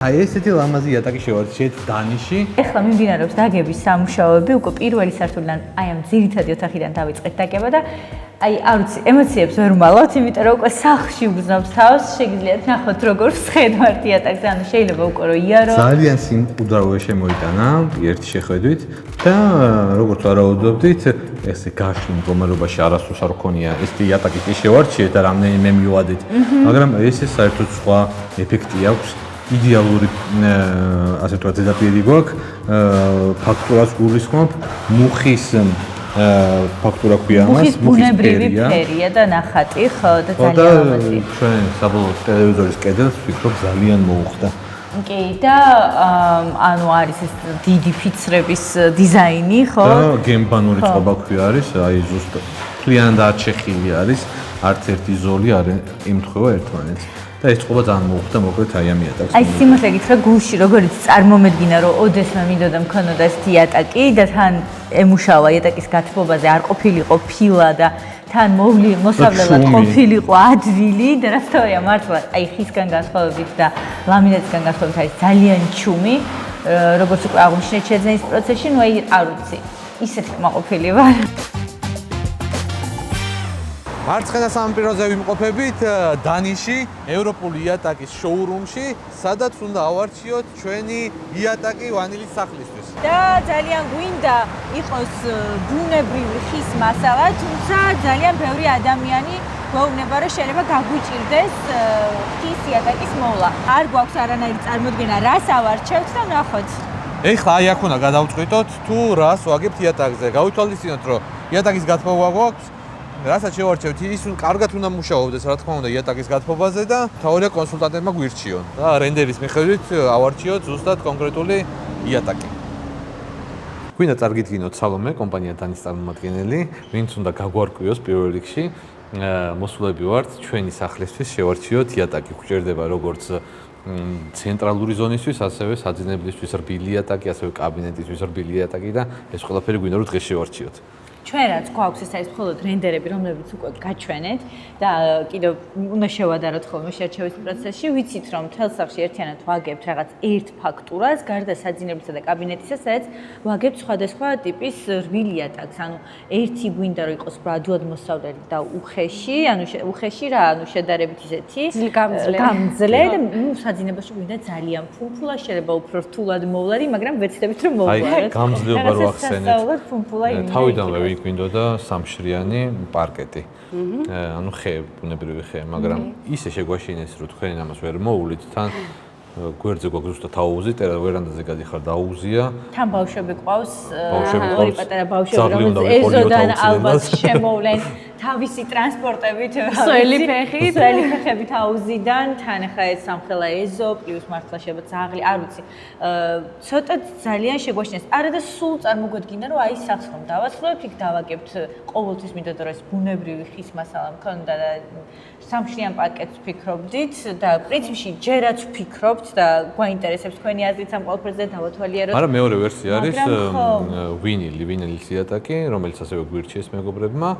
აი ესეთი ლამაზი იატაკი შევარჩიეთ დანიში. ეხლა მიმდინარეობს დაგების სამუშაოები, უკვე პირველი სართულიდან აი ამ ძირითადი ოთახიდან დავიწყეთ დაგება და აი არ ვიცი, ემოციებს ვერ ვალავთ, იმიტომ რომ უკვე სახლში უგზნობს თავს, შეგიძლიათ ნახოთ როგორ ვხედავთ იატაკზე, ანუ შეიძლება უკვე რომ იარო. ძალიან სიმყუდრავე შემოიტანა ერთი შეხედვით და როგორც ვარაუდობდით, ესე გარშემო მდგომარეობაში არასდროს არ ქონია ეს იატაკი კი შევარჩიეთ და რამდენიმე მივადით, მაგრამ ეს საერთოდ სხვა ეფექტი აქვს. იდეალური ასე ვთქვათ ზედაპირი გვაქვს ფაქტურას გულისხმობ მუხის ფაქტურა ქვია ამას მუხის ფერია და ნახატი ხო და ძალიან ლამაზია ჩვენ საბოლოოდ ტელევიზორის კედელს ვფიქრობ ძალიან მოუხდა კი და ანუ არის ეს დიდი ფიცრების დიზაინი ხო და გემბანური წყობა ქვია არის აი ზუსტად მთლიანად არჩეხილი არის არც ერთი ზოლი არ ემთხვევა ერთმანეთს და ეს წყობა ძალიან მოუხდა მოკლედ აი ამ იატაკს. აი სიმართლე გითხრა გულში როგორც წარმომედგინა რომ ოდესმე მინდოდა მქონოდა ეს იატაკი და თან ემუშავა იატაკის გათბობაზე არ ყოფილიყო ფილა და თან მოსავლელად ყოფილიყო ადვილი და რა თქმა უნდა მართლა აი ხისგან განსხვავებით და ლამინატისგან განსხვავებით არის ძალიან ჩუმი როგორც უკვე აღნიშნეთ შეძენის პროცესში ნუ აი არ ვიცი ისეთი კმაყოფილი ვარ მარცხენა სამპიროზე ვიმყოფებით დანიში ევროპული იატაკის შოურუმში, სადაც უნდა ავარჩიოთ ჩვენი იატაკი ვანილის სახლისთვის. და ძალიან გვინდა იყოს ბუნებრივი ხის მასალა, თუმცა ძალიან ბევრი ადამიანი გვეუბნება, რომ შეიძლება გაგვიჭირდეს ხის იატაკის მოვლა. არ გვაქვს არანაირი წარმოდგენა, რას ავარჩევთ და ნახოთ. ეხლა აი აქ უნდა გადავწყვიტოთ, თუ რას ვაგებთ იატაკზე. გავითვალისწინოთ, რომ იატაკის გათბობა გვაქვს. რასაც შევარჩევთ, ის კარგად უნდა მუშაობდეს, რა თქმა უნდა, იატაკის გათბობაზე და თავია კონსულტანტებმა გვირჩიონ. და რენდერის მიხედვით ავარჩიოთ ზუსტად კონკრეტული იატაკი. გვინდა წარგიდგინოთ სალომე, კომპანია დანის წარმომადგენელი, ვინც უნდა გაგვარკვიოს პირველ რიგში. მოსულები ვართ ჩვენი სახლისთვის შევარჩიოთ იატაკი. გვჭირდება როგორც ცენტრალური ზონისთვის, ასევე საძინებლისთვის რბილი იატაკი, ასევე კაბინეტისთვის რბილი იატაკი და ეს ყველაფერი გვინდა რომ დღეს შევარჩიოთ. ჩვენ რაც გვაქვს ეს არის მხოლოდ რენდერები, რომლებიც უკვე გაჩვენეთ და კიდევ უნდა შევადაროთ ხოლმე შერჩევის პროცესში. ვიცით რომ მთელ სახლში ერთიანად ვაგებთ რაღაც ერთ ფაქტურას, გარდა საძინებლისა და კაბინეტისა, სადაც ვაგებთ სხვადასხვა ტიპის რბილი იატაკს. ანუ ერთი გვინდა რომ იყოს ბრადულად მოსავლელი და უხეში, ანუ უხეში რა, ანუ შედარებით ისეთი გამძლე და საძინებელში გვინდა ძალიან ფუმფულა, შეიძლება უფრო რთულად მოვლარი, მაგრამ ვეცდებით რომ მოვვლაროთ. აი, გამძლეობა რო ახსენეთ. ფუმფულა იმედი. თავიდანვე გვინდოდა სამშრიანი პარკეტი. ანუ ხე, ბუნებრივი ხე, მაგრამ ისე შეგვაშინეს, რომ თქვენ ამას ვერ მოულით, თან გვერდზე გვაქვს ზუსტად აუზი, ვერანდაზე გადიხართ აუზია. თან ბავშვები ყავს, ორი პატარა ბავშვები, რომელსაც ეზოდან ალბათ შემოვლენ თავისი ტრანსპორტებით, სველი ფეხებით აუზიდან, თან ახლა ეს სამხელა ეზო, პლუს მართლა შეიძლება ძაღლი, არ ვიცი. ცოტა ძალიან შეგვაშინეს. არა და სულ წარმოგვედგინა, რომ აი სახს რომ დავასრულებთ, იქ დავაგებთ ყოველთვის მინდოდა რომ ეს ბუნებრივი ხის მასალა მქონდა და სამშრიან პაკეტს ვფიქრობდით და პრინციპში ჯერაც ვფიქრობთ და გვაინტერესებს თქვენი აზრით ამ ყველაფერზე დავათვალიეროთ. მაგრამ მეორე ვერსია არის ვინილის იატაკი, რომელიც ასევე გვირჩიეს მეგობრებმა.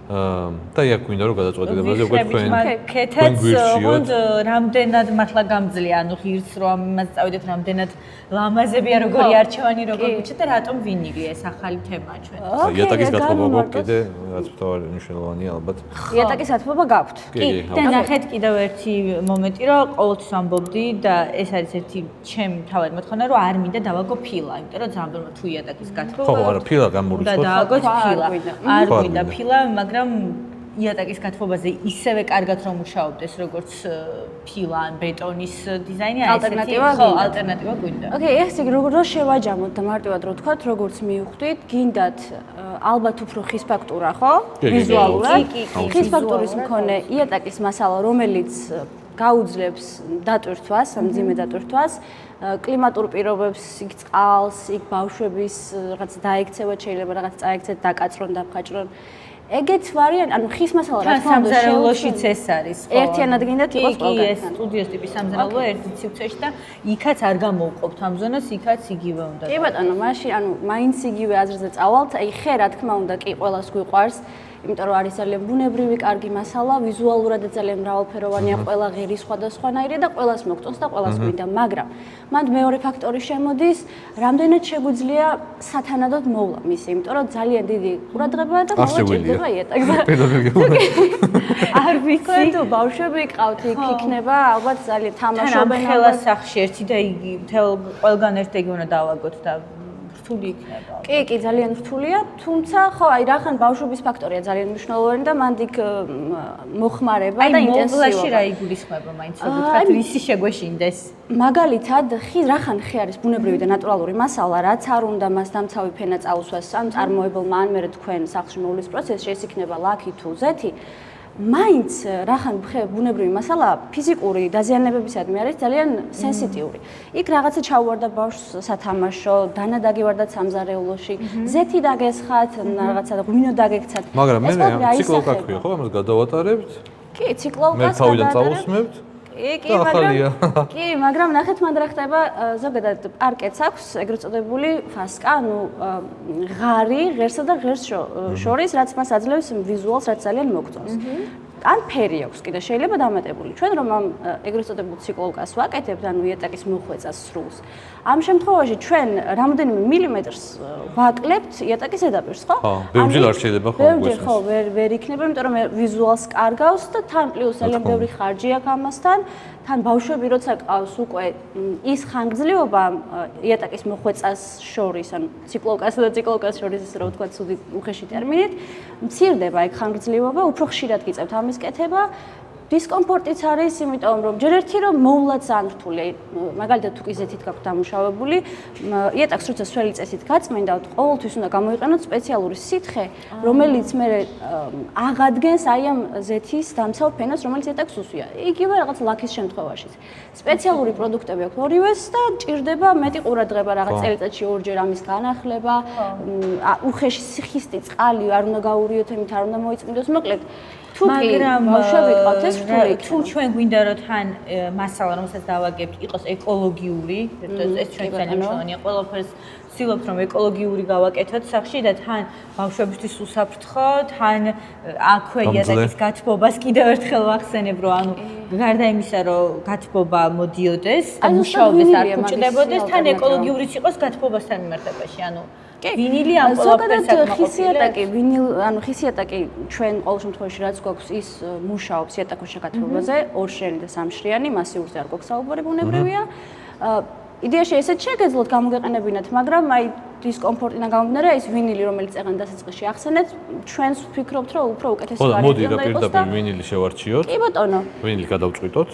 და იქ გვინდა რომ გადაწყვეტილებაზე უკვე თქვენ გვირჩიოთ. რამდენად მართლა გამძლეა, ანუ ღირს რომ ამას წავიდეთ, რამდენად ლამაზებია როგორი არჩევანი როგორ გიჩნდა და რატომ ვინილი ეს ახალი თემაა ჩვენ. იატაკის გათბობა გვაქვს კიდე რაც მთავარი მნიშვნელოვანია ალბათ. იატაკის გათბობა გაქვთ. კი, და ნახეთ კიდევ ერთი მომენტი, რომ ყოველთვის ამბობდი და ეს არის ერთი ჩემი მთავარი მოთხოვნა, რომ არ მინდა დავაგო ფილა, იმიტომ რომ ძალიან ბევრი თუ იატაკის გათბობა. ხო, არა, ფილა გამორიცხოთ. და დავაგოთ ფილა. არ მინდა ფილა, მაგრამ იატაკის გათბობაზე ისევე კარგად რომ მუშაობდეს, როგორც ფილა ან ბეტონის დიზაინი არის ალტერნატივა გვინდა. ოკეი, ეს როგორ შევაჯამოთ და მარტივად რო ვთქვათ, როგორც მივხვდით, გინდათ ალბათ უფრო ხის ფაქტურა, ხო? ვიზუალურად. ხის ფაქტურის მქონე იატაკის მასალა, რომელიც გაუძლებს დატვირთვას, მძიმე დატვირთვას, კლიმატურ პირობებს, იქ წყალს, იქ ბავშვების რაღაც დაექცევა, შეიძლება რაღაც წაექცეთ, დაკაწრონ, დაფხაჭრონ. ეგეც ვარიანტი, ანუ ხის მასალა რა თქმა უნდა სამზარეულოშიც ეს არის, ხო? ერთიანად გინდათ იყოს ყველგან. ეს სტუდიოს ტიპის სამზარეულო ერთი ცივცეში და იქაც არ გამოვყოფთ ამ ზონას, იქაც იგივე უნდა. კი ბატონო, მაშინ ანუ მაინც იგივე აზრზე წავალთ. აი ხე რა თქმა უნდა კი ყველას გვიყვარს. იმიტომ რომ არის ძალიან ბუნებრივი, კარგი მასალა, ვიზუალურად ძალიან მრავალფეროვანია, ყველა ღირი სხვადასხვანაირია და ყველას მოგწონს და ყველას გვინდა, მაგრამ მანდ მეორე ფაქტორი შემოდის, რამდენად შეგვიძლია სათანადოდ მოვლა მისი, იმიტომ რომ ძალიან დიდი ყურადღებაა და მოვაჭირდება იეტაკზე. არ ვიცი, თუ ბავშვები ყავთ, იქ იქნება ალბათ ძალიან თამაშობენ. თან ხელა სახში ერთი და იგი მთელ ყველგან ერთ იგი უნდა დავაგოთ და რთული იქნება. კი, ძალიან რთულია, თუმცა ხო, აი რახან ბავშვობის ფაქტორია ძალიან მნიშვნელოვანი და მანდ იქ მოხმარება და ინტენსივობა. აი, მოვლა რა იგულისხმება მაინც, რომ თქვათ, რისი შეგვეშინდეს. მაგალითად, რახან ხე არის ბუნებრივი და ნატურალური მასალა, რაც არ უნდა მას დამცავი ფენა წაუსვას ამ წარმოებელმა ან მერე თქვენ სახლში მოვლის პროცესში, ეს იქნება ლაქი თუ ზეთი. მაინც რახან ხე ბუნებრივი მასალა ფიზიკური დაზიანებებისადმი არის ძალიან სენსიტიური. იქ რაღაცა ჩაუვარდა ბავშვს სათამაშო, დანა დაგივარდათ სამზარეულოში, ზეთი დაგესხათ, რაღაცა ღვინო დაგექცათ. მაგრამ მე ციკლოკა ქვია, ხო, ამას გადავატარებთ? კი, ციკლოკას მე თავიდან წავუსმებთ? კი, მაგრამ ნახეთ მანდ რა ხდება, ზოგადად პარკეტს აქვს ეგრეთ წოდებული ფასკა, ანუ ღარი, ღერსა და ღერს შორის, რაც მას აძლევს ვიზუალს, რაც ძალიან მოგწონს. ან ფერი აქვს კიდე შეიძლება დამატებული. ჩვენ რომ ამ ეგრეთ წოდებულ ციკლოკას ვაკეთებთ, ანუ იეტაკის მოხვეწას სრულს. ამ შემთხვევაში ჩვენ რამდენიმე მილიმეტრს ვაკლებთ იეტაკის ზედაპირს, ხო? ბევრჯერ არ შეიძლება ხო ბევრჯერ ხო ვერ იქნება, იმიტომ რომ ვიზუალს კარგავს და თან პლუს ძალიან ბევრი ხარჯი აქვს ამასთან. თან ბავშვები როცა ყავს უკვე ის ხანგრძლივობა იეტაკის მოხვეწას შორის, ანუ ციკლოკასა და ციკლოკას შორის, ისე რომ ვთქვათ, ცუდი უხეში ტერმინით, მცირდება ეგ ხანგრძლივობა, უფრო ხშირად გიწევთ ამის კეთება. დისკომფორტიც არის, იმიტომ რომ ჯერ ერთი რომ მოვლა ძალიან რთულია, მაგალითად თუ კი ზეთით გაქვთ დამუშავებული, იეტაკს როცა სველი წესით გაწმენდავთ, ყოველთვის უნდა გამოიყენოთ სპეციალური სითხე, რომელიც მე აღადგენს აი ამ ზეთის დამცავ ფენას, რომელიც იეტაკს უსვია. იგივე რაღაც ლაქის შემთხვევაშიც. სპეციალური პროდუქტები აქვს ორივეს და ჭირდება მეტი ყურადღება, რაღაც წელიწადში ორჯერ ამის განახლება, უხეში სიხისტი, წყალი არ უნდა გაურიოთ, იმით არ უნდა მოიწმინდოს, მოკლედ მაგრამ ბავშვები ყავთ ეს რთული თუ ჩვენ გვინდა რომ თან მასალა რომელსაც დავაგებთ იყოს ეკოლოგიური, ეს ჩვენ ძალიან მნიშვნელოვანია, ყველაფერს ვცდილობთ რომ ეკოლოგიური გავაკეთოთ სახში და თან ბავშვებისთვის უსაფრთხო, თან აქვე იატაკის გათბობას კიდევ ერთხელ ვახსენებ, რომ ანუ გარდა იმისა რომ გათბობა მოდიოდეს და მუშაობდეს არ ფუჭდებოდეს, თან ეკოლოგიურიც იყოს გათბობასთან მიმართებაში, ანუ ვინილი ამ ყველაფერს ხისიატაკი, ანუ ხისიატაკი ჩვენ ყოველ შემთხვევაში რაც გვაქვს ის მუშაობს იატაკის შეგათბობაზე, ორშრიანი და სამშრიანი, მასიურზე არ გვაქვს საუბარი ბუნებრივია. იდეაში ესეც შეგეძლოთ გამოგეყენებინათ, მაგრამ აი დისკომფორტიდან გამომდინარე, ის ვინილი, რომელიც წეგან დასაწყისში ახსენეთ, ჩვენს ვფიქრობთ, რომ უფრო უკეთესი ვარიანტია და პირდაპირ ვინილი შევარჩიოთ. კი ბატონო. ვინილი გადავწყვიტოთ.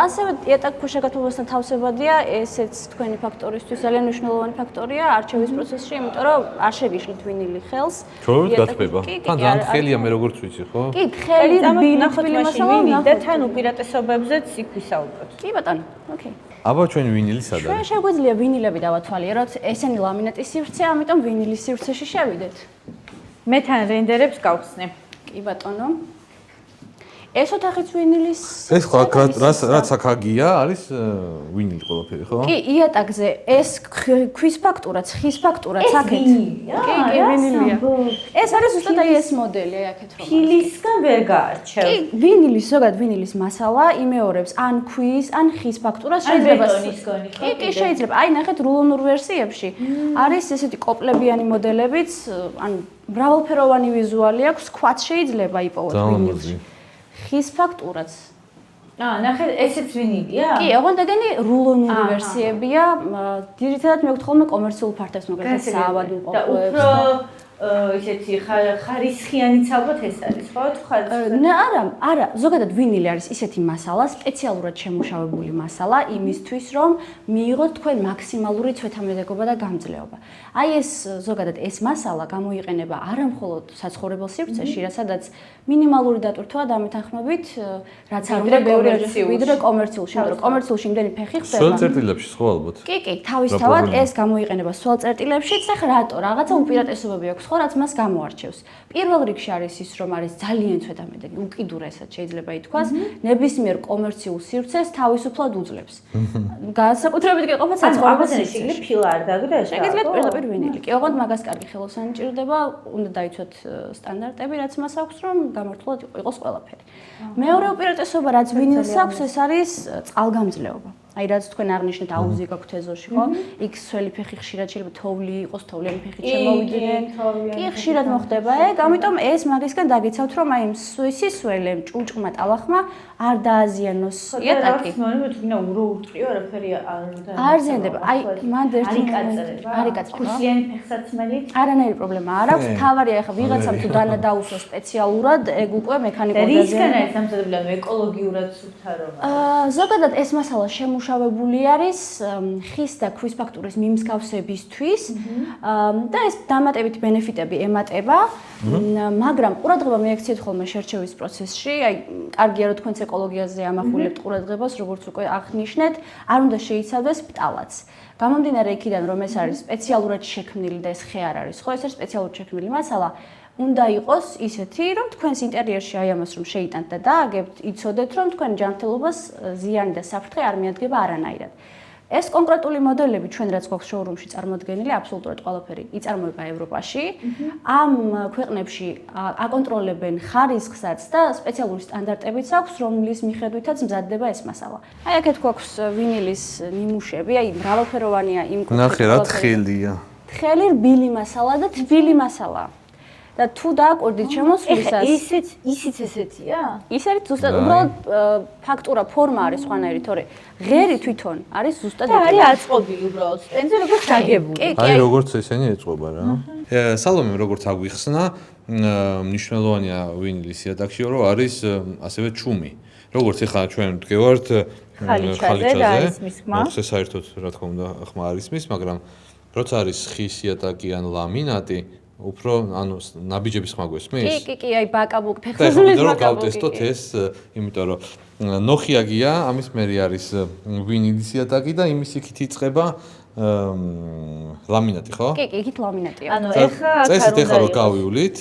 ასევე იატაკის შეგათბობასთან თავსებადია, ესეც თქვენი ფაქტორისთვის ძალიან მნიშვნელოვანი ფაქტორია არჩევის პროცესში, იმიტომ რომ არ შეგიშლით ვინილი ხელს. ჩვენით გათბება. თან ძალიან ხელია მე როგორც ვიცი, ხო? კი, ხელი ბილი მასალა და თან უპირატესობებზეც იქ ვისაუბროთ. კი ბატონო. ოკეი. აბა ჩვენი ვინილი სად არის? ჩვენ შეგვიძლია ვინილები დავათვალიეროთ, ესენი ლამინატის სივრცეა, ამიტომ ვინილის სივრცეში შევიდეთ. მე თან რენდერებს გავხსნე. კი ბატონო. ეს ოთახიც ვინილის. ეს ხო რაც აქ აგია არის ვინილი ყველაფერი, ხო? კი, იატაკზე ეს ქვის ფაქტურაც, ხის ფაქტურაც აქეთ. კი, ვინილია. ეს არის ზუსტად აი ეს მოდელი, აი აქეთ რომ. ფილისგან ვერ გაარჩევ. კი, ვინილის, ზოგადად ვინილის მასალა იმეორებს ან ქვის, ან ხის ფაქტურას შეიძლება. კი, შეიძლება. აი ნახეთ რულონურ ვერსიებში არის ესეთი კოპლებიანი მოდელებიც, ანუ მრავალფეროვანი ვიზუალი აქვს, ქვაც შეიძლება იპოვოთ ვინილში. ხის ფაქტურაც. ნახეთ, ესეც ვინილია? კი, ოღონდ რულონური ვერსიებია. ძირითადად მე ვთხოვ კომერციულ ფართებს, მაგალითად საავადმყოფოებს. და უფრო ისეთი ხარისხიანიც ალბათ ეს არის, ხო? თუ არა, ზოგადად ვინილი არის ისეთი მასალა, სპეციალურად შემუშავებული მასალა იმისთვის, რომ მიიღოთ თქვენ მაქსიმალური ცვეთამედეგობა და გამძლეობა. აი ეს ზოგადად ეს მასალა გამოიყენება არა მხოლოდ საცხოვრებელ სივრცეში, სადაც მინიმალური დატვირთვა დამეთანხმებით, რაც არ უნდა ბევრი ვიდრე კომერციულში, იმიტომ რომ კომერციულში იმდენი ფეხი ხდება. სველ წერტილებში ხო ალბათ. კი, თავისთავად ეს გამოიყენება სველ წერტილებშიც, ახლა რატო? რაღაცა უპირატესობები აქვს ხო, რაც მას გამოარჩევს. პირველ რიგში არის ის, რომ არის ძალიან ცვეთამეტი, უკიდურესად შეიძლება ითქვას, ნებისმიერ კომერციულ სივრცეს თავისუფლად უძლებს. განსაკუთრებით კი ყოფა საცხოვრებელ სივრცეში. ფილა არ დაგდეს? შეგიძლიათ პირდაპირ ვინილი. კი, ოღონდ მაგას კარგი ხელოსანი ჭირდება, უნდა დაიცვათ სტანდარტები, რაც მას აქვს, რომ გამართულად იყოს ყველაფერი. მეორე უპირატესობა, რაც ვინილს აქვს, ეს არის წყალგამძლეობა. აი რაც თქვენ აღნიშნეთ აუზი გაქვთ ეზოში, ხო? იქ სველი ფეხი ხშირად შეიძლება თოვლი იყოს, თოვლიანი ფეხით შემოვიდნენ. კი, ხშირად მოხდება ეგ, ამიტომ ეს მაგისგან დაგიცავთ, რომ აი სისველემ, ჭუჭყმა, ტალახმა არ დააზიანოს იატაკი. მაგრამ თუნდა ურო უტყიო, არაფერი არ ზიანდება. აი მანდ ერთი არიკაწრება. ქუსლიანი ფეხსაცმელი? არანაირი პრობლემა არ აქვს. თავარია ახლა ვიღაცამ თუ დანა დაუსვა სპეციალურად, ეგ უკვე მექანიკურად დაზიანდება. რისგან არის დამზადებული ეკოლოგიურად სუფთა რომ? ზოგადად ეს მასალა შემუშავებული არის ხის და ქვის ფაქტურის მიმსგავსებისთვის და ეს დამატებით ბენეფიტები ემატება, მაგრამ ყურადღება მიაქციეთ ხოლმე შერჩევის პროცესში, აი კარგია რომ თქვენც ეკოლოგიაზე ამახვილებთ ყურადღებას, როგორც უკვე აღნიშნეთ, არ უნდა შეიცავდეს პტალაც. გამომდინარე იქიდან, რომ ეს არის სპეციალურად შექმნილი და ეს ხე არ არის, ხო, ეს არის სპეციალურად შექმნილი მასალა. უნდა იყოს ისეთი, რომ თქვენს ინტერიერში აი ამას რომ შეიტანთ და დააგებთ, იცოდეთ, რომ თქვენ ჯანმრთელობას ზიანი და საფრთხე არ მიადგება არანაირად. ეს კონკრეტული მოდელები ჩვენ რაც გვაქვს შოურუმში წარმოდგენილი, აბსოლუტურად ყველაფერი იწარმოება ევროპაში. ამ ქვეყნებში აკონტროლებენ ხარისხსაც და სპეციალური სტანდარტებიც აქვს, რომლის მიხედვითაც მზადდება ეს მასალა. აი აქეთ გვაქვს ვინილის ნიმუშები, აი მრავალფეროვანია იმ ნახე რა თხელია. თხელი რბილი მასალა და თბილი მასალა. და თუ დააკვირდით შემოსვლისას ისიც ესეთია? ის არის ზუსტად უბრალოდ ფაქტურა ფორმა არის სხვანაირი, თორე ღერი თვითონ არის ზუსტად და არის აწყობილი უბრალოდ სტენდზე როგორც დაგებული. აი როგორც ესენი ეწყობა რა. სალომე როგორც აგვიხსნა, მნიშვნელოვანია ვინილის იატაკში, რომ არის ასევე ჩუმი. როგორც ეხლა ჩვენ ვდგევართ ხალიჩაზე, მოხსე საერთოდ რა თქმა უნდა ხმა არის მის, მაგრამ როცა არის ხის იატაკი ან ლამინატი უფრო ანუ ნაბიჯების ხმა გვესმის? კი, აი ბაკაბუკ ფეხსაცმლის ბაკაბუკი. გავტესტოთ ეს, იმიტომ რომ ნოხიაგია, ამის მერე არის ვინილის იატაკი და იმის იქით იწყება ლამინატი, ხო? კი, იქით ლამინატია. ანუ ეხა წესით ეხლა რო გავივლით,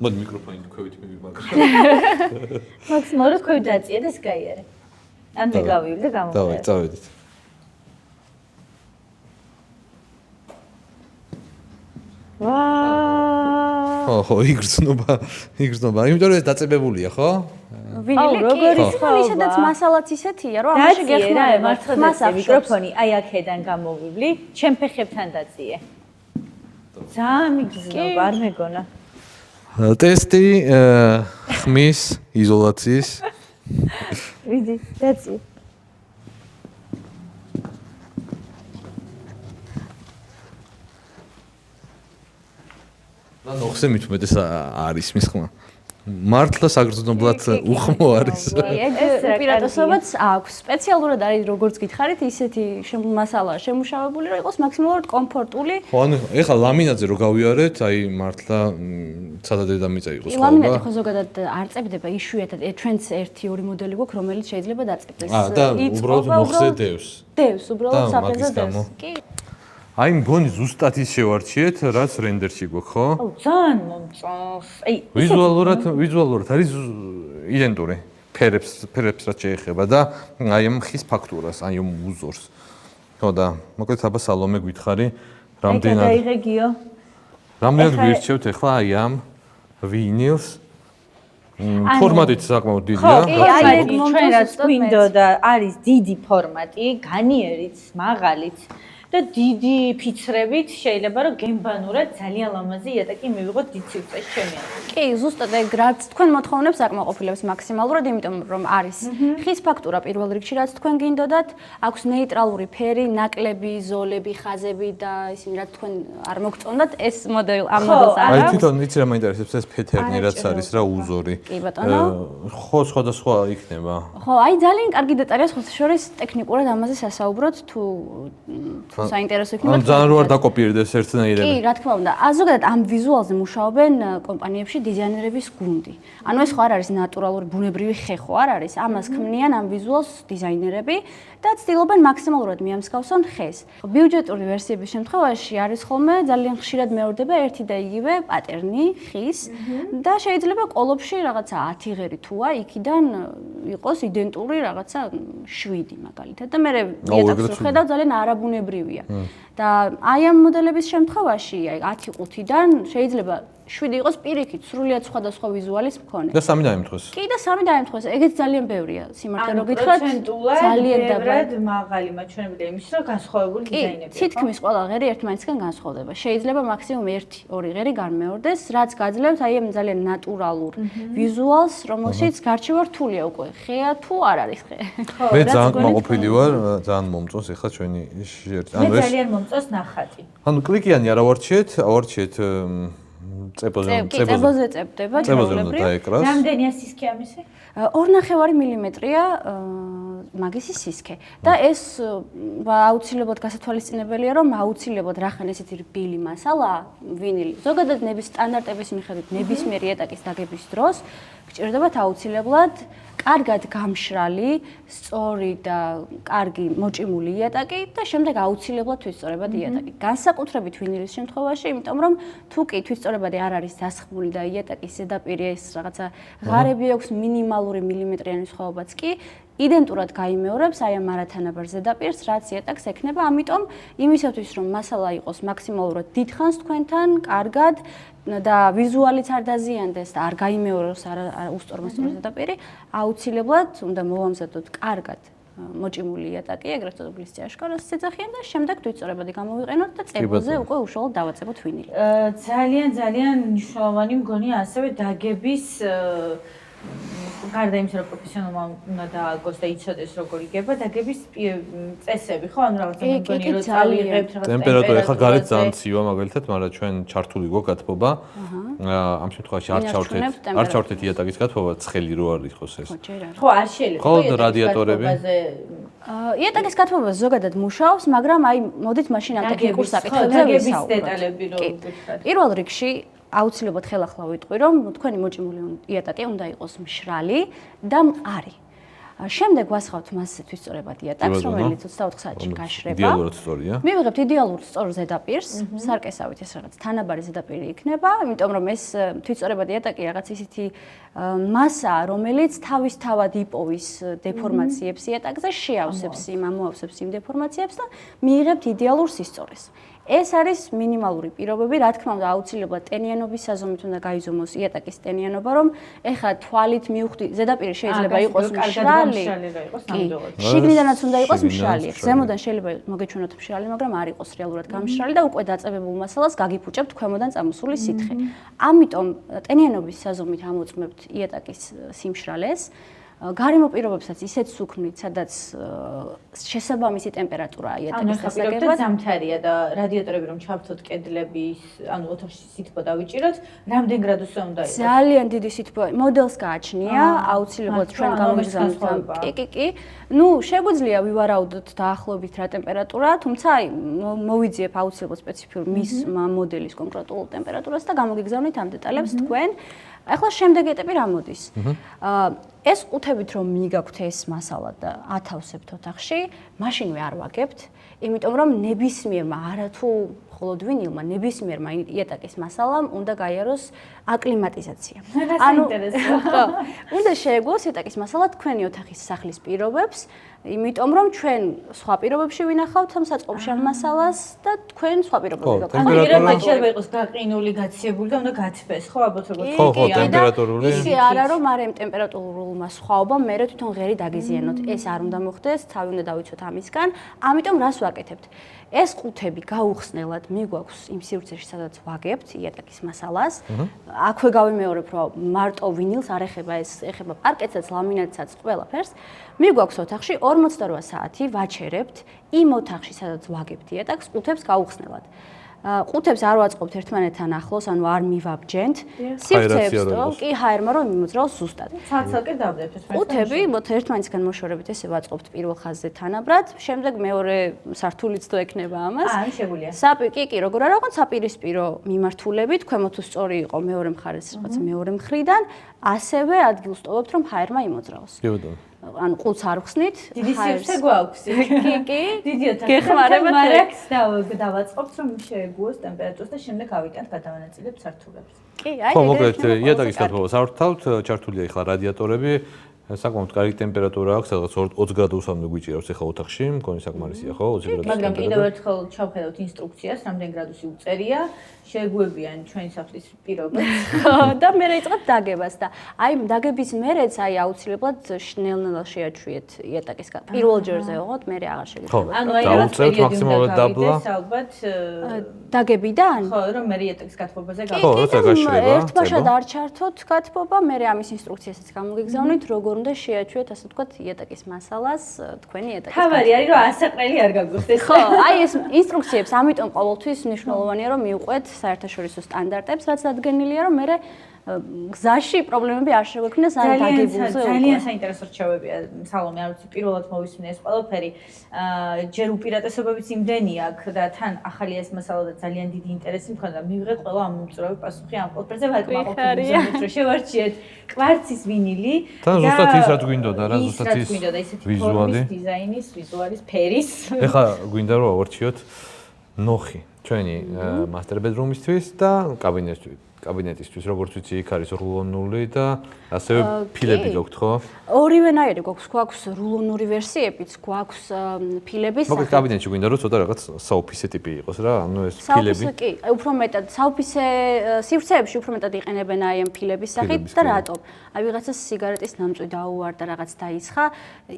მოდი მიკროფონი ქვევით მივიმაგრე. მაქსიმალურად ქვევით დაწია და ეს გაიარე. ან მე გავივლი და გამოვიდე. დავай, წავედით. ვაა. ხო, იგრძნობა. იმიტომ რომ ეს დაწებებულია, ხო? ვინილი როგორი ხო, ისედაც მასალაც ისეთია, რომ ამაში გეხმარება მართლა მიკროფონი აი აქედან გამოვივლი, ჩემ ფეხებთან დაწიე. ძალიან მიგრძნობა, არ მეგონა. ტესტი ხმის იზოლაციის. ვიდი, დაწიე. ნოხზე მithumetes არის მის ხმა. მართლა საგრძნობლად უხმო არის. ეს უპირატესობაც აქვს. სპეციალურად არის როგორც გითხარით, ისეთი მასალა შემუშავებული, რომ იყოს მაქსიმალურად კომფორტული. ხო, ანუ ეხლა ლამინატზე რო გავიარეთ, აი მართლა ცადადედამიწა იყოს ხო? ლამინატი ხო ზოგადად არ წერდება იშვიათად. ჩვენც 1-2 მოდელი გვაქვს, რომელიც შეიძლება დაწერდეს. და უბრალოდ მოხზე დევს. დევს, უბრალოდ საფრთხეზე დევს. კი. აი მგონი ზუსტად ის შევარჩიეთ, რაც რენდერში გვაქვს, ხო? აუ, ძალიან მომწონს. აი, ვიზუალურად არის იდენტური ფერებს რაც შეეხება და აი ამ ხის ფაქტურას, აი ამ უზორს. ხო და მოკლედ აბა სალომე გითხარი, რამდენად გვირჩევთ ახლა აი ამ ვინილს? ფორმატით საკმაოდ დიდია. ხო, აი ჩვენ რაც გვინდოდა არის დიდი ფორმატი, განიერიც, მაღალიც. და დიდი ფიცრებით შეიძლება რომ გემბანურად ძალიან ლამაზი იატაკი მივიღოთ დიდ სივრცეში ჩემი აზრით. კი, ზუსტად ეგ რაც თქვენ მოთხოვნებს აკმაყოფილებს მაქსიმალურად, იმიტომ რომ არის ხის ფაქტურა პირველ რიგში რაც თქვენ გინდოდათ, აქვს ნეიტრალური ფერი, ნაკლები, ზოლები, ხაზები და ისინი რაც თქვენ არ მოგწონდათ, ეს მოდელი ამ მოდელს არ აქვს. აი თვითონ იცი რა მაინტერესებს ეს ფეთერნი რაც არის რა უზორი. კი ბატონო. ხო, სხვადასხვა იქნება. ხო, აი ძალიან კარგი დეტალია, სხვა შორის ტექნიკურად ამაზე სასაუბროთ თუ საინტერესო იქნება. ძალიან რო არ დაკოპირდეს ერთნაირად. კი, რა თქმა უნდა. ზოგადად ამ ვიზუალზე მუშაობენ კომპანიებში დიზაინერების გუნდი. ანუ ეს ხო არ არის ნატურალური ბუნებრივი ხე ხო არ არის? ამას ქმნიან ამ ვიზუალს დიზაინერები და ცდილობენ მაქსიმალურად მიამსგავსონ ხეს. ბიუჯეტური ვერსიების შემთხვევაში არის ხოლმე ძალიან ხშირად მეორდება ერთი და იგივე პატერნი ხის და შეიძლება ყოლოფში რაღაცა 10 ღერი თუა იქიდან იყოს იდენტური რაღაცა 7 მაგალითად და მე იატაკს ვხედავ ძალიან არაბუნებრივია. და აი ამ მოდელების შემთხვევაში აი 10-5-დან შეიძლება 7 იყოს პირიქით, სრულიად სხვადასხვა ვიზუალის მქონე. და 3 დაემთხოს. კი და 3 დაემთხოს, ეგეც ძალიან ბევრია. სიმართლე რო გითხრათ, ძალიან ბევრად მაღალი მაჩვენებელია იმის, რომ განსხვავებული დიზაინები. თითქმის ყველა ღერი ერთმანეთისგან განსხვავდება. შეიძლება მაქსიმუმ 1-2 ღერი განმეორდეს, რაც გაძლევთ აი ამ ძალიან ნატურალურ ვიზუალს, რომელშიც გარჩევა რთულია უკვე. ხეა თუ არ არის ხე. მე ძალიან კმაყოფილი ვარ, ძალიან მომწონს ახლა ჩვენი შერტი. ანუ ეს ძალიან მომწონს ნახატი. ანუ კლიკიანი არ ავარჩიეთ წებოზე წერდება ჩვეულებრივ. რამდენია სისქე ამისი? 2.5 მმ-ია მაგისი სისქე და ეს აუცილებლად გასათვალისწინებელია, რომ აუცილებლად რახან ესეთი რბილი მასალა, ვინილი. ზოგადად ნების სტანდარტების მიხედვით ნებისმიერი იატაკის დაგების დროს გჭირდებათ აუცილებლად კარგად გამშრალი, სწორი და კარგი მოჭიმული იატაკი და შემდეგ აუცილებლად თვითსწორებადი იატაკი. განსაკუთრებით ვინილის შემთხვევაში, იმიტომ რომ თუ კი თვითსწორებადი არ არის დასხმული და იატაკის ზედაპირი ეს რაღაცა ღარები აქვს მინიმალური მილიმეტრიანი სხვაობაც კი იდენტურად გაიმეორებს აი ამ არათანაბარ ზედაპირს, რაც იატაკს ექნება, ამიტომ იმისათვის რომ მასალა იყოს მაქსიმალურად დიდხანს თქვენთან, კარგად და ვიზუალიც არ დაზიანდეს და არ გაიმეოროს უსწორმასწორო ზედაპირი, აუცილებლად უნდა მოვამზადოთ კარგად მოჭიმული იატაკი, ეგრეთ წოდებული აშკარას ცეცხლიან და შემდეგ თვითსწორებადი გამოვიყენოთ და წებოზე უკვე უშუალოდ დავაწებოთ ვინილი. ძალიან მნიშვნელოვანი მგონია ასევე დაგების გარდა იმისა, რომ პროფესიონალმა უნდა დააგოს და იცოდეს როგორ იგება, დაგების წესები, ხო? ანუ რაღაცა მგონი რომ წავიღებთ რაღაცა ტემპერატურა ახლა გარეთ ძალიან ცივა მაგალითად, მაგრამ ჩვენ ჩართული გო გათბობა. ამ შემთხვევაში არ ჩავრთეთ იატაკის გათბობა, ცხელი რო არ იყოს ეს. ხო, არ შეიძლება. ხო, რადიატორები. იატაკის გათბობა ზოგადად მუშაობს, მაგრამ აი მოდით მაშინ ამ ტექნიკურ საკითხებზე ვისაუბროთ. დეტალები რო ვთქვათ. პირველ რიგში აუცილებლად ხელახლა ვიტყვი, რომ თქვენი მოჭიმული იატაკი უნდა იყოს მშრალი და მყარი. შემდეგ ვასხავთ მასზე თვითსწორებადი იატაკს, რომელიც 24 საათში გაშრება. იდეალურად სწორია. მივიღებთ იდეალურ სწორ ზედაპირს, სარკესავით ეს რაღაც თანაბარი ზედაპირი იქნება, იმიტომ რომ ეს თვითსწორებადი იატაკი რაღაც ისეთი მასაა, რომელიც თავისთავად იპოვის დეფორმაციებს იატაკზე, შეავსებს ამოავსებს იმ დეფორმაციებს და მიიღებთ იდეალურ სისწორეს. ეს არის მინიმალური პირობები, რა თქმა უნდა, აუცილებლად ტენიანობის საზომით უნდა გაიზომოს იატაკის ტენიანობა, რომ ეხლა თვალით მივხვდი, ზედაპირი შეიძლება იყოს მშრალი. შიგნიდანაც უნდა იყოს მშრალი. ზემოდან შეიძლება მოგეჩვენოთ მშრალი, მაგრამ არ იყოს რეალურად გამშრალი და უკვე დაწებებულ მასალას გაგიფუჭებთ ქვემოდან წამოსული სითხე. ამიტომ ტენიანობის საზომით ამოწმებთ იატაკის სიმშრალეს. გარემო პირობებსაც ისეთ სუქნით, სადაც შესაბამისი ტემპერატურაა იატაკის დასაგებად. ზამთარია და რადიატორები რომ ჩავთოთ კედლების, ანუ ოთახში სითბო დავიჭიროთ, რამდენ გრადუსზე უნდა იყოს? ძალიან დიდი სითბო. მოდელს გააჩნია, აუცილებლად ჩვენ გამოგზავნოთ. კი. ნუ შეგვიძლია ვივარაუდოთ დაახლოებით რა ტემპერატურაა, თუმცა აი მოვიძიებ აუცილებლად სპეციფიურ მის მოდელის კონკრეტულ ტემპერატურას და გამოგიგზავნით ამ დეტალებს თქვენ. ახლა შემდეგი ეტაპი რა მოდის? ეს ყუთებით რომ მიგაქვთ ეს მასალა და ათავსებთ ოთახში, მაშინვე არ ვაგებთ, იმიტომ რომ ნებისმიერმა არათუ მხოლოდ ვინილმა ნებისმიერმა იატაკის მასალამ უნდა გაიაროს აკლიმატიზაცია. ანუ უნდა შეეგუოს იატაკის მასალა თქვენი ოთახის სახლის პირობებს, იმიტომ რომ ჩვენ სხვა პირობებში ვინახავთ ამ საწყობში ამ მასალას და თქვენ სხვა პირობებში გაკეთებთ. ანუ შეიძლება იყოს გაყინული, გაციებული და უნდა გათბეს, ხო, ალბათ როგორც ხო, ტემპერატურული. ისე არა რომ არემ ტემპერატურულმა სხვაობამ მე თვითონ ღერი დაგიზიანოთ. ეს არ უნდა მოხდეს, თავი უნდა დავიცოთ ამისგან. ამიტომ რას ვაკეთებთ? ეს ყუთები გაუხსნელად მიგვაქვს იმ სივრცეში, სადაც ვაგებთ იატაკის მასალას. აქვე გავიმეორებ, რომ მარტო ვინილს არ ეხება, ეს ეხება პარკეტსაც, ლამინატსაც, ყველაფერს. მიგვაქვს ოთახში 48 საათი ვაჩერებთ იმ ოთახში, სადაც ვაგებთ იატაკს, ყუთებს გაუხსნელად. ყუთებს არ ვაწყობთ ერთმანეთთან ახლოს, ანუ არ მივაბჯენთ. სივრცეებს კი ჰაერმა რომ მიმოძრაოს ზუსტად. ცალ-ცალკე დავდებთ ერთმანეთთან. ყუთები მოთ ერთმანეთისგან მოშორებით ესე ვაწყობთ პირველ ხაზზე თანაბრად, შემდეგ მეორე სართულიც თუ ექნება ამას. შეგვიძლია. კი, როგორ არა ვიყოთ საპირისპირო მიმართულებით, ქვემოთ თუ სწორი იყო მეორე მხარეს რაღაცა მეორე მხრიდან, ასევე ადგილს ტოვებთ რომ ჰაერმა იმოძრაოს. კი ბატონო. ანუ ყუთს არ ხსნით, დიდი სივრცე გვაქვს. კი. დიდიოთ. გეხმარებათ მარაკს დავაწყობთ რომ შეეგუოს ტემპერატურას და შემდეგ ავიტანთ გადავანაწილებთ სართულებს. კი, აი ხო, მოკლედ იატაკის გათბობას არ ვთავთ, ჩართულია ახლა რადიატორები. საკმაოდ კარგი ტემპერატურა აქვს, სადღაც 20 გრადუსამდე გვიჭირავს ახლა ოთახში, მგონი საკმარისია ხო, 20 გრადუსი. მაგრამ კიდევ ერთხელ ჩავხედავთ ინსტრუქციას, რამდენი გრადუსი უწერია, შეეგუებიან ჩვენი სახლის პირობებს. და მე იწყებ დაგებას და აი დაგების მერეც აი აუცილებლად შნელნელა შეაჩვიეთ იატაკის პირველ ჯერზე ვიღოთ, მე აღარ შეგიძლია. ანუ აი რაღაც მაქსიმალურად დაბლა. ალბათ დაგებიდან? ხო, რომ მე იატაკის გათბობაზე ხო, როცა გაშრება. ერთბაშად არ ჩართოთ გათბობა, მე ამის ინსტრუქციასაც გამოგიგზავნით, როგორ უნდა შეაჩვიეთ, ასე ვთქვათ, იატაკის მასალას, თქვენი იატაკის. თავარი არის რომ ასაყრელი არ გაგვიხდეს. ხო, აი ეს ინსტრუქციებს, ამიტომ ყოველთვის მნიშვნელოვანია რომ მიუყვეთ საერთაშორისო სტანდარტებს, რაც დადგენილია, რომ მე გზაში პრობლემები არ შეგვექმნას ან დაგებულზე. ძალიან საინტერესო რჩევებია, სალომე, არ ვიცი, პირველად მოვისმინე ეს ყველაფერი. ჯერ უპირატესობებიც იმდენი აქვს და თან ახალი ეს მასალა და ძალიან დიდი ინტერესი მქონდა. მივიღეთ ყველა ამ მომწროვე პასუხი ამ ყველაფერზე, ვაკმაყოფილებთ, რომ შევარჩიეთ კვარცის ვინილი და ზუსტად ის რაც გვინდოდა რა, ზუსტად ის ვიზუალი, დიზაინის, ვიზუალის, ფერის. ეხლა გვინდა რომ ავარჩიოთ ნოხი ჩვენი master bedroom-ისთვის და კაბინეტისთვის, როგორც ვიცი, იქ არის რულონული და ასევე ფილები გაქვთ, ხო? ორივენაირი გვაქვს რულონური ვერსიებიც, გვაქვს ფილების. მოკლედ კაბინეტში გვინდა რომ ცოტა რაღაც საოფისე ტიპი იყოს რა, ანუ ეს ფილები. საოფისე კი, უფრო მეტად საოფისე სივრცეებში უფრო მეტად იყენებენ აი ამ ფილების სახით და რატომ? აი ვიღაცას სიგარეტის ნამწვი დაუვარდა, რაღაც დაისხა,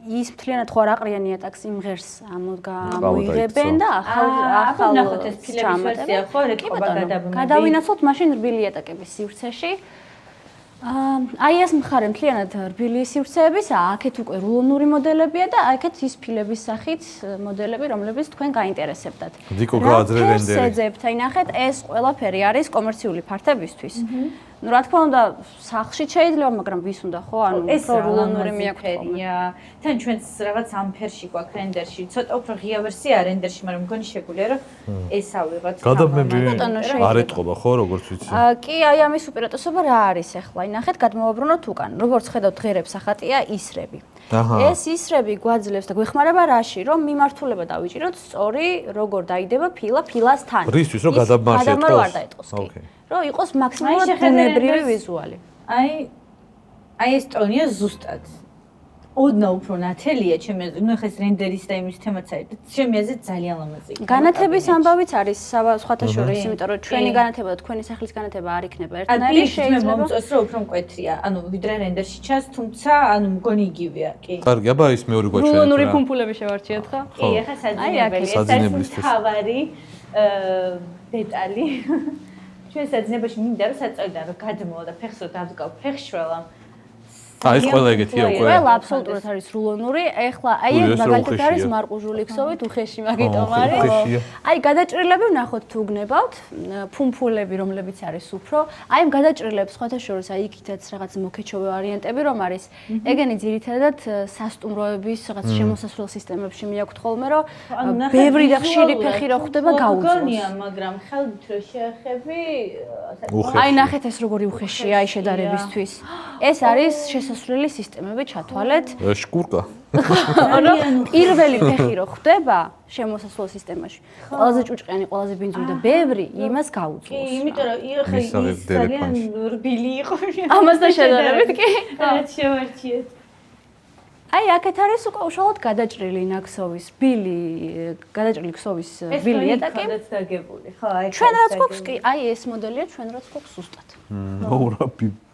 ის მთლიანად ხო არ აყრიან იატაკს იმ ღერს ამოიღებენ და ახალ ნახოთ ეს ფილების ვერსია ხო, რეკობა გადაბმული. გადავინაცვლოთ მაშინ რბილი იატაკების სივრცეში. აი ეს მხარე მთლიანად რბილი სივრცეებისა, აქეთ უკვე რულონური მოდელებია და აქეთ ის ფილების სახით მოდელები, რომლებიც თქვენ გაინტერესებდათ. დიკო გააძრე რენდერი. შეძებთ, აი ნახეთ, ეს ყველაფერი არის კომერციული ფართებისთვის. ну რა თქმა უნდა სახლში შეიძლება, მაგრამ ვის უნდა ხო, ანუ უფრო რულონური მიაკვეთია. თან ჩვენს რაღაც ამფერში გვაქვს რენდერში, ცოტა უფრო ღია ვერსია რენდერში, მაგრამ მგონი შეგვიძლია რომ ეს ავიღოთ. გადაბმები არ ეთყობა ხო, როგორც ვიცი. კი, აი ამის უპირატესობა რა არის ახლა? აი ნახეთ, გადმოვაბრუნოთ უკან. როგორც ხედავთ, ღერებს ახატია ისრები. ეს ისრები გვაძლევს და გვეხმარება რაში, რომ მიმართულება დავიჭიროთ სწორი, როგორ დაიდება ფილასთან. რისთვის რომ გადაბმარშეთყოს? ოკეი. რომ იყოს მაქსიმალურად ბუნებრივი ვიზუალი. აი ეს ტონია ზუსტად. ოდნავ უფრო ნათელია ჩემი აზრით. ნუ ხა ეს რენდერის და იმის თემაც არის და ჩემი აზრით ძალიან ლამაზია. განათების ამბავიც არის სხვათა შორის, იმიტომ რომ ჩვენი განათება და თქვენი სახლის განათება არ იქნება ერთნაირი, შეიძლება მომწონს რომ უფრო მკვეთრია. ანუ ვიდრე რენდერში ჩანს, თუმცა ანუ მგონი იგივეა, კი. კარგი, აბა ის მეორე გვაჩვენეთ. რულონური ფუმფულები შევარჩიეთ ხო? კი, ახლა საძინებლისთვის. თავარი დეტალი. ჩვენ საძინებაში მინდა რომ საწოლიდან რომ გადმოვა და ფეხს რომ დავდგავ ფეხშველა. ეს ყველა ეგეთია უკვე. ყველა აბსოლუტურად არის რულონური. ეხლა აი ეს მაგალითად არის მარყუჟული ქსოვით უხეში მაგიტომ არის. აი გადაჭრილები ვნახოთ თუ გნებავთ, ფუმფულები რომლებიც არის უფრო. აი ამ გადაჭრილებს სხვათა შორის აი იქითაც რაღაც მოკეჩოვე ვარიანტები რომ არის. ეგენი ძირითადად სასტუმროების რაღაც შემოსასვლელ სისტემებში მიაქვთ ხოლმე რომ ბევრი და ხშირი ფეხი რო ხდება გაუძლოს. გონია, მაგრამ ხელით რო შეეხები აი ნახეთ ეს როგორი უხეშია აი შედარებისთვის. ეს არის შესასვლელი სისტემები ჩათვალეთ. შკურკა. პირველი ფეხი რო ხდება შემოსასვლელ სისტემაში. ყველაზე ჭუჭყიანი, ყველაზე ბინძური და ბევრი იმას გაუძლოს. კი, იმიტომ რომ ის ძალიან რბილი იყო. ამასთან შედარებით კი. რაც შევარჩიეთ. აი აქეთ არის უკვე უშუალოდ გადაჭრილი ნაქსოვის ბილი, გადაჭრილი ქსოვის ბილი იატაკი. ეს დაგებული, ხო, აი ჩვენ რაც გვაქვს კი, აი ეს მოდელია ჩვენ რაც გვაქვს ზუსტად.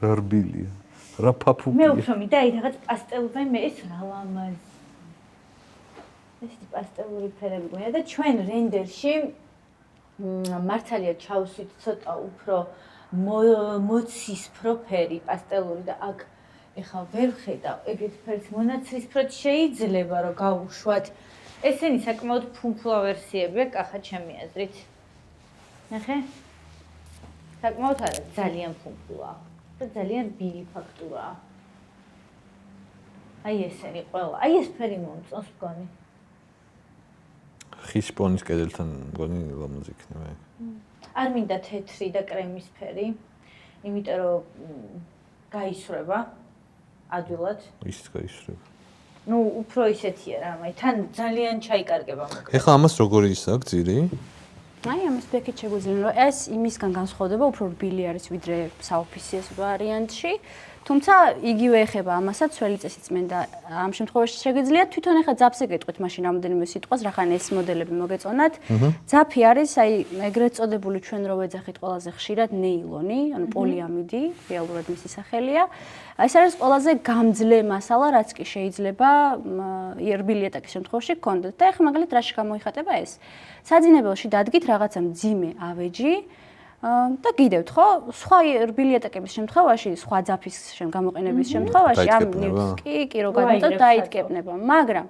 რა რბილია. რა ფაფუკია. მე უფრო მინდა აი რაღაც პასტელზე მე ეს რა ლამაზ. ეს პასტელური ფერები გვინდა და ჩვენ რენდერში მართალია ჩავსვით ცოტა უფრო მოცისფრო ფერი პასტელური და აქ ეხლა ვერ ხედავ ეგეთ ფერს მონაცრისფრად შეიძლება რომ გავუშვათ. ესენი საკმაოდ ფუმფულა ვერსიებია, კახა ჩემი აზრით. ნახე. საკმაოდ არა, ძალიან ფუფუა და ძალიან რბილი ფაქტურაა. აი ესენი ყველა. აი ეს ფერი მომწონს მგონი. ხის პონის კედელთან მგონი ლამაზი იქნება. არ მინდა თეთრი და კრემის ფერი, იმიტომ რომ გაისრება ადვილად. ისიც გაისრება. ნუ უფრო ისეთია რა, მაგრამ თან ძალიან ჩაიკარგება მოკლედ. ეხლა ამას როგორი ის აქვს ძირი? აი ამას ბეკით შეგვიძლია რომ ეს იმისგან განსხვავდება უფრო რბილი არის ვიდრე საოფისიეს ვარიანტში. თუმცა იგივე ეხება ამასაც ძველი წესიც მენდა ამ შემთხვევაში შეგიძლია თვითონ ახლა ძაფზე გეტყვით მაშინ რამოდენიმე სიტყვას რახან ეს მოდელები მოგეწონათ. ძაფი არის აი ეგრეთ წოდებული ჩვენ რო ვეძახით ყველაზე ხშირად ნეილონი, ანუ პოლიამიდი, რეალურად მისი სახელია. ეს არის ყველაზე გამძლე მასალა, რაც კი შეიძლება რბილი ეტაკის შემთხვევაში გქონდეთ. და ახლა მაგალითად რაში გამოიხატება ეს? საძინებელში დადგით რაღაცა მძიმე ავეჯი და გიდევთ ხო? სხვა რბილი ეტაკების შემთხვევაში, სხვა ძაფის გამოყენების შემთხვევაში ამ ნივთს კი რო გადაწყვეტ დაიდგებნება, მაგრამ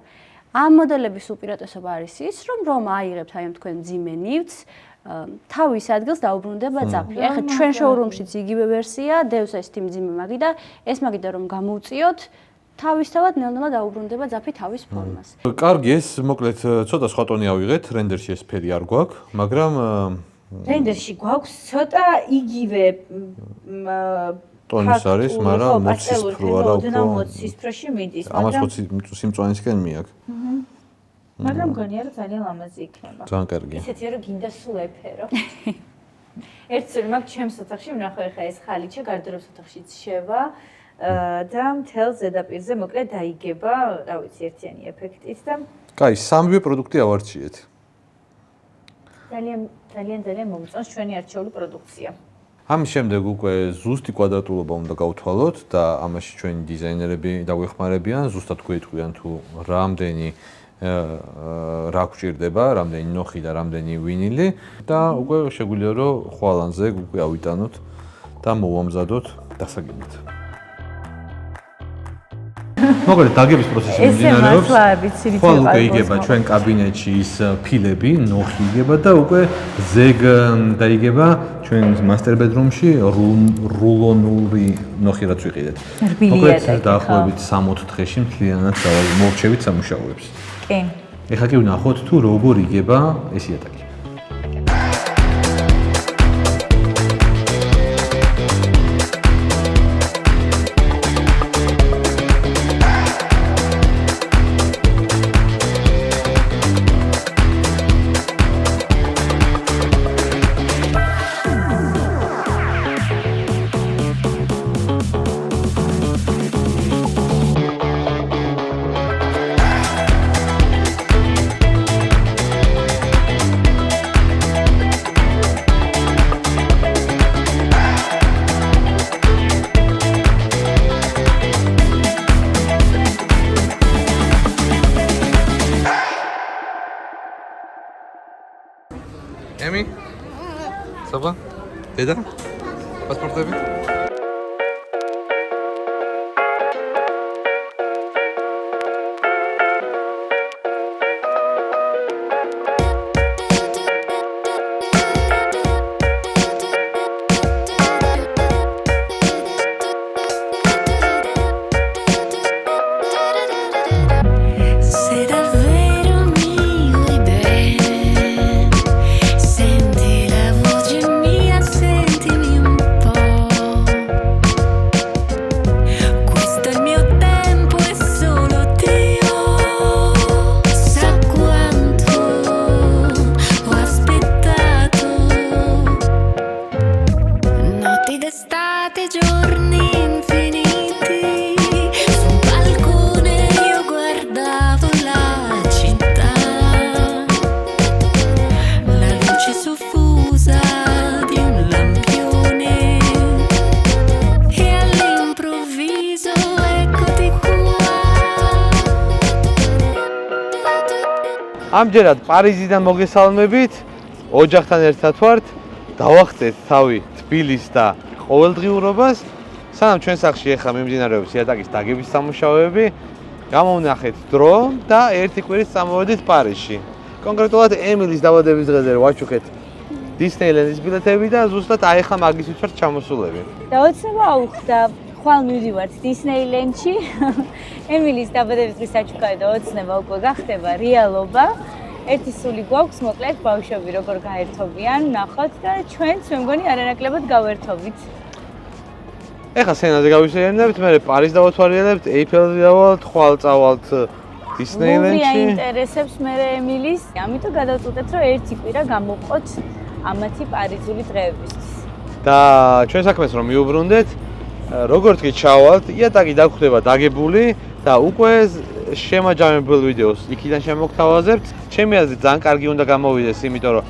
ამ მოდელების უპირატესობა არის ის, რომ აიღებთ აი ამ თქვენ მძიმე ნივთს თავის ადგილს დაუბრუნდება ძაფი. ახლა ჩვენ შოურუმშიც იგივე ვერსია, დევს ეს მძიმე მაგი და ეს მაგიდა რომ გამოუწიოთ თავისთავად ნელ-ნელა დაუბრუნდება ძაფი თავის ფორმას. კარგი, ეს მოკლედ ცოტა სხვა ტონი ავიღეთ, რენდერში ეს ფერი არ გვაქვს, მაგრამ რენდერში გვაქვს ცოტა იგივე ტონის არის, მაგრამ მოცისფრო არა უფრო. მოცისფროში მიდის, ამას 20 სიმწვანისკენ მიაქვს. მაგრამ მგონია რომ ძალიან ლამაზი იქნება. ძალიან კარგი. ისეთია რომ გინდა სულ ეფერო. ერთსული მაქვს ჩემს ოთახში, ვნახე ხა ეს ხალიჩა გარდრობს ოთახშიც შევა. და მთელ ზედაპირზე მოკლედ დაიგება, რა ვიცი, ერთიანი ეფექტით და კაი, სამივე პროდუქტი ავარჩიეთ. ძალიან მომწონს ჩვენი არჩეული პროდუქცია. ამის შემდეგ უკვე ზუსტი კვადრატულობა უნდა გავთვალოთ და ამაში ჩვენი დიზაინერები დაგვეხმარებიან, ზუსტად გვეტყვიან თუ რამდენი რა გვჭირდება, რამდენი ნოხი და რამდენი ვინილი და უკვე შეგვიძლია რომ ხვალანზე უკვე ავიტანოთ და მოვამზადოთ დასაგებად. მოკლედ დაგების პროცესი მიმდინარეობს. ხვალ უკვე იგება ჩვენ კაბინეტში ის ფილები, ნოხი იგება და უკვე ზეგ დაიგება ჩვენ მასტერ ბედრუმში რულონური ნოხი რაც ვიყიდეთ. მოკლედ დაახლოებით 60 დღეში მთლიანად მოვჩევით სამუშაოებს. კი. ეხლა კი ვნახოთ თუ როგორ იგება ეს იატაკი. ემი? საბა? დედა? პასპორტები? ამჯერად პარიზიდან მოგესალმებით, ოჯახთან ერთად ვართ, დავახცეთ თავი თბილის და ყოველდღიურობას. სანამ ჩვენ სახლში ახლა მიმდინარეობს იატაკის დაგების სამუშაოები, გამოვნახეთ დრო და ერთი კვირის წამოვედით პარიზში. კონკრეტულად ემილის დაბადების დღეზე ვაჩუქეთ Disneyland-ის ბილეთები და ზუსტად აი ხა მაგისთვის ვარ ჩამოსულები. და ოცნება უხდა ხვალ მივდივართ Disneyland-ში. ემილის დაბადების დღის საჩუქარი და ოცნება უკვე გახდება რეალობა. ერთი სული გვაქვს, მოკლედ ბავშვები როგორ გაერთობიან, ნახოთ და ჩვენც მე მგონი არანაკლებად გავერთობით. ეხლა სცენაზე გავისეირნებთ, მე პარიზს დავათვალიერებთ, ეიფელზე დავალთ, ხვალ წავალთ Disneyland-ში. აინტერესებს მე ემილის, ამიტომ გადავწყვეტეთ, რომ ერთი კვირა გამოვყოთ ამათი პარიზული დღეებისთვის. და ჩვენ საქმეს რომ მიუბრუნდეთ, როგორც კი ჩავალთ, იატაკი დაგხვდება დაგებული და უკვე შემაჯამებულ ვიდეოს იქიდან შემოგთავაზებთ. ჩემი აზრით ძალიან კარგი უნდა გამოვიდეს, იმიტომ რომ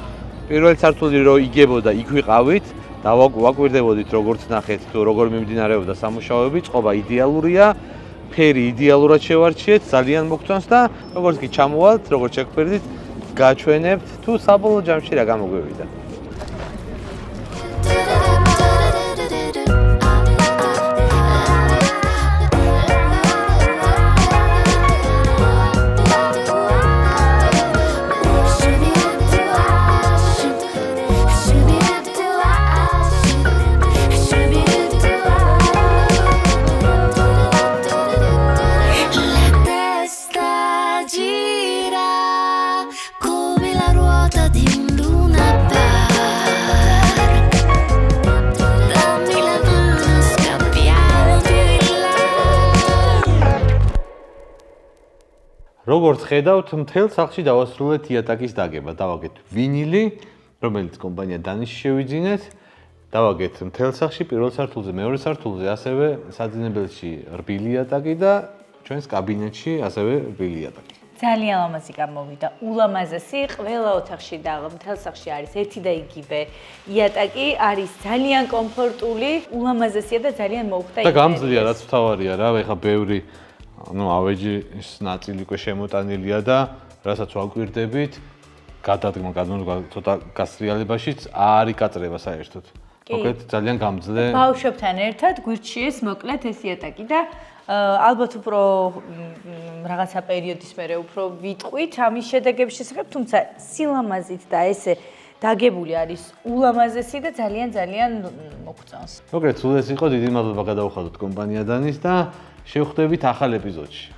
პირველი სართული რო იგებოდა, იქ ვიყავით და ვაკვირდებოდით როგორც ნახეთ თუ როგორ მიმდინარეობდა სამუშაოები, წყობა იდეალურია, ფერი იდეალურად შევარჩიეთ, ძალიან მოგწონს და როგორც კი ჩამოვალთ, როგორც შეგხვდით, გაჩვენებთ თუ საბოლოო ჯამში რა გამოგვივიდა. როგორც ხედავთ, მთელ სახლში დავასრულეთ იატაკის დაგება. დავაგეთ ვინილი, რომელიც კომპანია დანიში შევიძინეთ. დავაგეთ მთელ სახლში პირველ სართულზე, მეორე სართულზე, ასევე საძინებელში რბილი იატაკი და ჩვენს კაბინეტში ასევე რბილი იატაკი. ძალიან ლამაზი გამოვიდა. ულამაზესი, ყველა ოთახში და მთელ სახლში არის ერთი და იგივე იატაკი, არის ძალიან კომფორტული, ულამაზესია და ძალიან მოუხდა და გამძლეა, რაც მთავარია რა, ეხა ბევრი ავეჯის ნაწილი უკვე შემოტანილია და რასაც ვაკვირდებით, გადადგმა ცოტა გასრიალებაშიც არ იკაწრება საერთოდ. მოკლედ ძალიან გამძლე. ბავშვებთან ერთად გვირჩი ეს მოკლედ ეს იატაკი და ალბათ უფრო რაღაცა პერიოდის მერე უფრო ვიტყვით ამის შედეგების შესახებ, თუმცა სილამაზით და ესე დაგებული არის ულამაზესი და ძალიან მოგწონს. მოკლედ სულ ეს იყო, დიდი მადლობა გადავხადოთ კომპანია დანის და შევხვდებით ახალ ეპიზოდში.